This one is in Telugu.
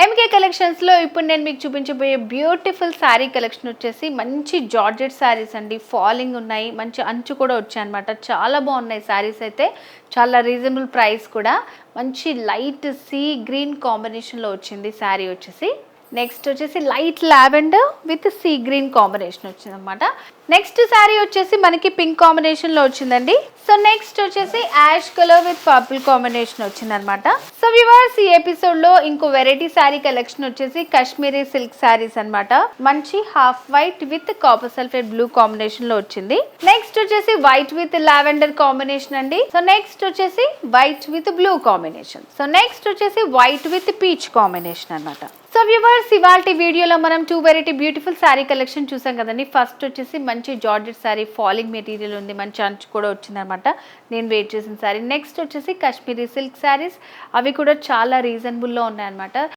ఎంకే కలెక్షన్స్లో ఇప్పుడు నేను మీకు చూపించబోయే బ్యూటిఫుల్ శారీ కలెక్షన్ వచ్చేసి మంచి జార్జెట్ శారీస్ అండి. ఫాలింగ్ ఉన్నాయి, మంచి అంచు కూడా వచ్చాయి అనమాట. చాలా బాగున్నాయి శారీస్ అయితే, చాలా రీజనబుల్ ప్రైస్ కూడా. మంచి లైట్ సీ గ్రీన్ కాంబినేషన్లో వచ్చింది శారీ వచ్చేసి. నెక్స్ట్ వచ్చేసి light lavender with sea green combination వచ్చింది అనమాట. నెక్స్ట్ శారీ వచ్చేసి మనకి పింక్ కాంబినేషన్లో వచ్చిందండి. సో నెక్స్ట్ వచ్చేసి ash colour with purple combination వచ్చింది అనమాట. సో వ్యూవర్స్, ఈ ఎపిసోడ్లో ఇంకో వెరైటీ శారీ కలెక్షన్ వచ్చేసి కాశ్మీరీ సిల్క్ శారీస్ అనమాట. మంచి half white with copper sulphate blue combination లో వచ్చింది. నెక్స్ట్ వచ్చేసి వైట్ విత్ లావెండర్ కాంబినేషన్ అండి. సో నెక్స్ట్ వచ్చేసి white with blue combination. So next వచ్చేసి వైట్ విత్ పీచ్ కాంబినేషన్ అనమాట. సో వ్యూవర్స్, ఇవాల్టి వీడియోలో మనం 2 వెరైటీ బ్యూటిఫుల్ శారీ కలెక్షన్ చూసాం కదండి. ఫస్ట్ వచ్చేసి మంచి జార్జెట్ శారీ, ఫాలింగ్ మెటీరియల్ ఉంది, మంచి అంచు కూడా వచ్చిందనమాట. నేను వెయిట్ చేసిన శారీ. నెక్స్ట్ వచ్చేసి కాశ్మీరీ సిల్క్ శారీస్, అవి కూడా చాలా రీజనబుల్లో ఉన్నాయన్నమాట.